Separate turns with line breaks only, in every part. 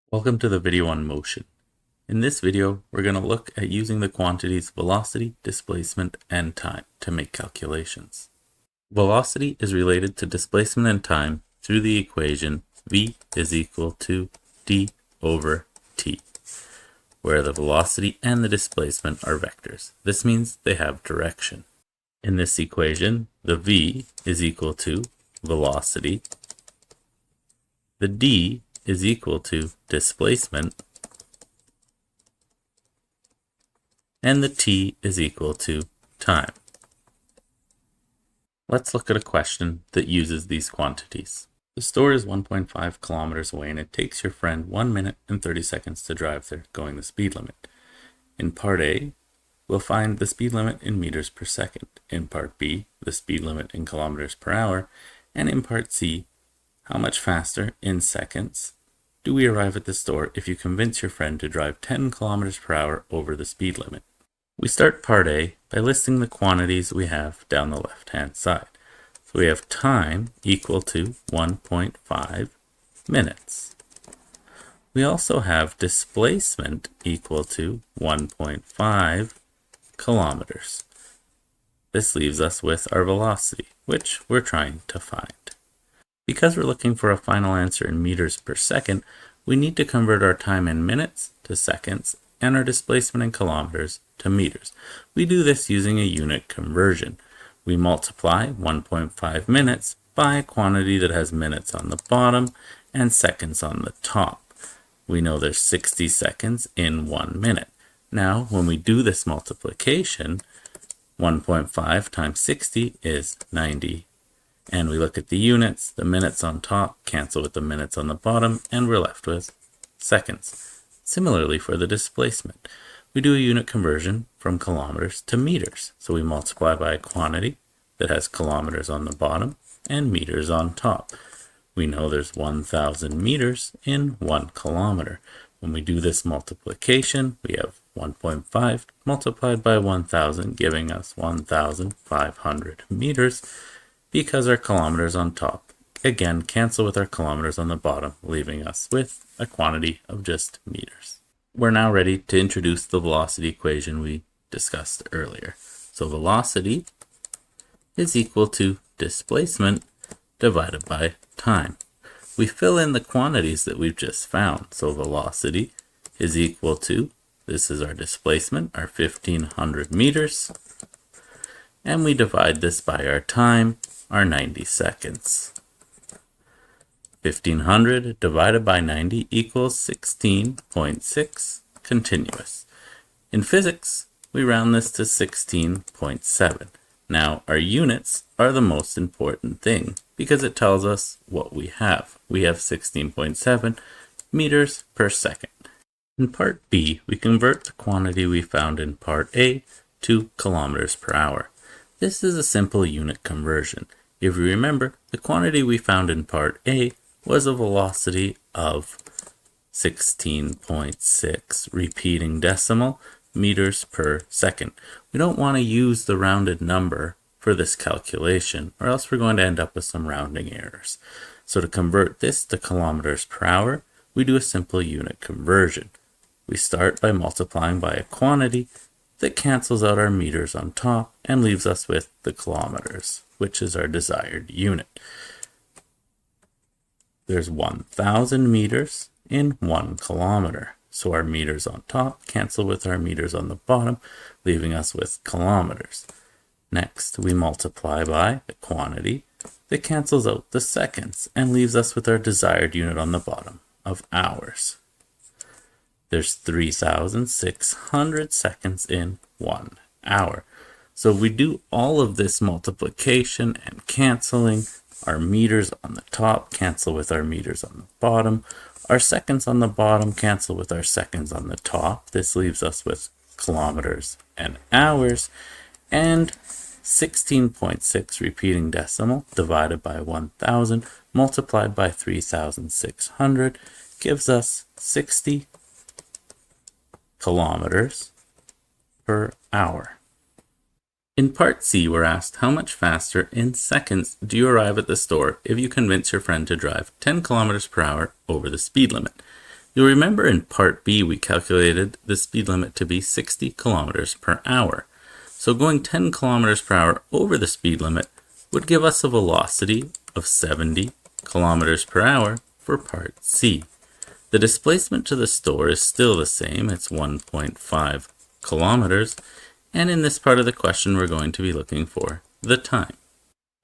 Welcome to the video on motion. In this video, we're going to look at using the quantities velocity, displacement, and time to make calculations. Velocity is related to displacement and time through the equation v is equal to d over t, where the velocity and the displacement are vectors. This means they have direction. In this equation, the v is equal to velocity, the d is equal to displacement, and the t is equal to time. Let's look at a question that uses these quantities. The store is 1.5 kilometers away and it takes your friend 1 minute and 30 seconds to drive there going the speed limit. In part A, we'll find the speed limit in meters per second. In part B, the speed limit in kilometers per hour. And in part C, how much faster in seconds do we arrive at the store if you convince your friend to drive 10 kilometers per hour over the speed limit? We start part A by listing the quantities we have down the left-hand side. So we have time equal to 1.5 minutes. We also have displacement equal to 1.5 kilometers. This leaves us with our velocity, which we're trying to find. Because we're looking for a final answer in meters per second, we need to convert our time in minutes to seconds and our displacement in kilometers to meters. We do this using a unit conversion. We multiply 1.5 minutes by a quantity that has minutes on the bottom and seconds on the top. We know there's 60 seconds in 1 minute. Now, when we do this multiplication, 1.5 times 60 is 90. And we look at the units, the minutes on top cancel with the minutes on the bottom, and we're left with seconds. Similarly for the displacement, we do a unit conversion from kilometers to meters. So we multiply by a quantity that has kilometers on the bottom and meters on top. We know there's 1,000 meters in 1 kilometer. When we do this multiplication, we have 1.5 multiplied by 1,000, giving us 1,500 meters. Because our kilometers on top, again, cancel with our kilometers on the bottom, leaving us with a quantity of just meters. We're now ready to introduce the velocity equation we discussed earlier. So velocity is equal to displacement divided by time. We fill in the quantities that we've just found. So velocity is equal to, this is our displacement, our 1,500 meters, and we divide this by our time, our 90 seconds. 1,500 divided by 90 equals 16.6 continuous. In physics, we round this to 16.7. Now, our units are the most important thing because it tells us what we have. We have 16.7 meters per second. In part B, we convert the quantity we found in part A to kilometers per hour. This is a simple unit conversion. If you remember, the quantity we found in part A was a velocity of 16.6 repeating decimal meters per second. We don't want to use the rounded number for this calculation, or else we're going to end up with some rounding errors. So to convert this to kilometers per hour, we do a simple unit conversion. We start by multiplying by a quantity that cancels out our meters on top and leaves us with the kilometers, which is our desired unit. There's 1,000 meters in 1 kilometer. So our meters on top cancel with our meters on the bottom, leaving us with kilometers. Next, we multiply by the quantity that cancels out the seconds and leaves us with our desired unit on the bottom of hours. There's 3,600 seconds in 1 hour. So if we do all of this multiplication and canceling, our meters on the top cancel with our meters on the bottom. Our seconds on the bottom cancel with our seconds on the top. This leaves us with kilometers and hours. And 16.6 repeating decimal divided by 1,000 multiplied by 3,600 gives us 60 kilometers per hour. In part C, we're asked how much faster in seconds do you arrive at the store if you convince your friend to drive 10 kilometers per hour over the speed limit. You'll remember in part B we calculated the speed limit to be 60 kilometers per hour. So going 10 kilometers per hour over the speed limit would give us a velocity of 70 kilometers per hour for part C. The displacement to the store is still the same, it's 1.5 kilometers, and in this part of the question we're going to be looking for the time.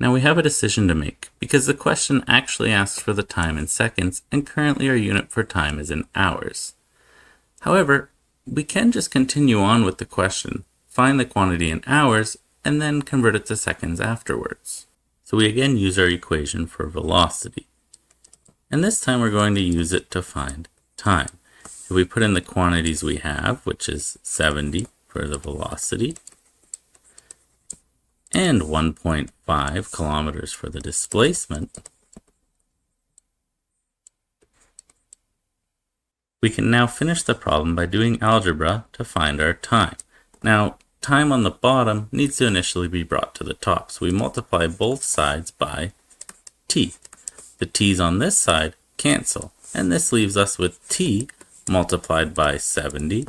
Now we have a decision to make because the question actually asks for the time in seconds and currently our unit for time is in hours. However, we can just continue on with the question, find the quantity in hours, and then convert it to seconds afterwards. So we again use our equation for velocity. And this time we're going to use it to find time. If we put in the quantities we have, which is 70 for the velocity, and 1.5 kilometers for the displacement, we can now finish the problem by doing algebra to find our time. Now, time on the bottom needs to initially be brought to the top, so we multiply both sides by t. The t's on this side cancel, and this leaves us with t multiplied by 70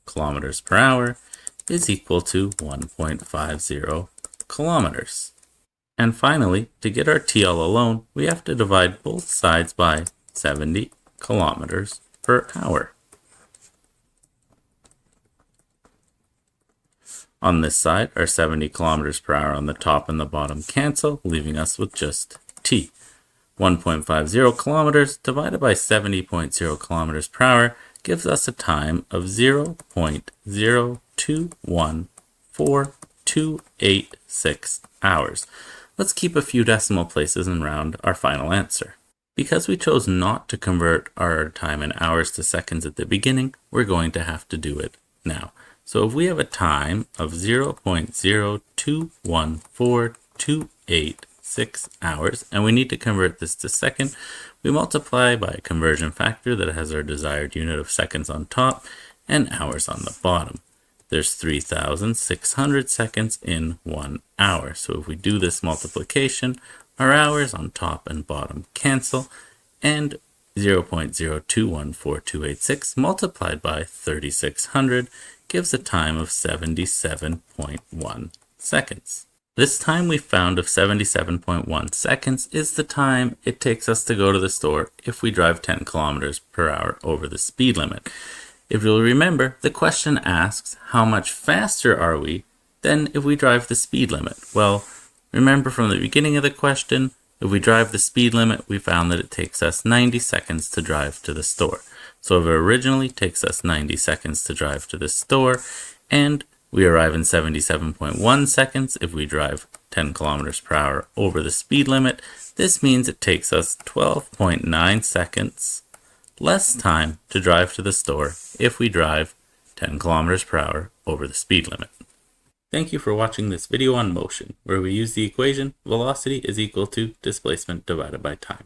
kilometers per hour is equal to 1.50 kilometers. And finally, to get our t all alone, we have to divide both sides by 70 kilometers per hour. On this side, our 70 kilometers per hour on the top and the bottom cancel, leaving us with just t. 1.50 kilometers divided by 70.0 kilometers per hour gives us a time of 0.0214286 hours. Let's keep a few decimal places and round our final answer. Because we chose not to convert our time in hours to seconds at the beginning, we're going to have to do it now. So if we have a time of 0.0214286 hours, and we need to convert this to second, we multiply by a conversion factor that has our desired unit of seconds on top and hours on the bottom. There's 3,600 seconds in 1 hour. So if we do this multiplication, our hours on top and bottom cancel, and 0.0214286 multiplied by 3,600 gives a time of 77.1 seconds. This time we found of 77.1 seconds is the time it takes us to go to the store if we drive 10 kilometers per hour over the speed limit. If you'll remember, the question asks how much faster are we than if we drive the speed limit. Well, remember from the beginning of the question, if we drive the speed limit, we found that it takes us 90 seconds to drive to the store. So if it originally takes us 90 seconds to drive to the store, and we arrive in 77.1 seconds if we drive 10 kilometers per hour over the speed limit, this means it takes us 12.9 seconds less time to drive to the store if we drive 10 kilometers per hour over the speed limit. Thank you for watching this video on motion, where we use the equation velocity is equal to displacement divided by time.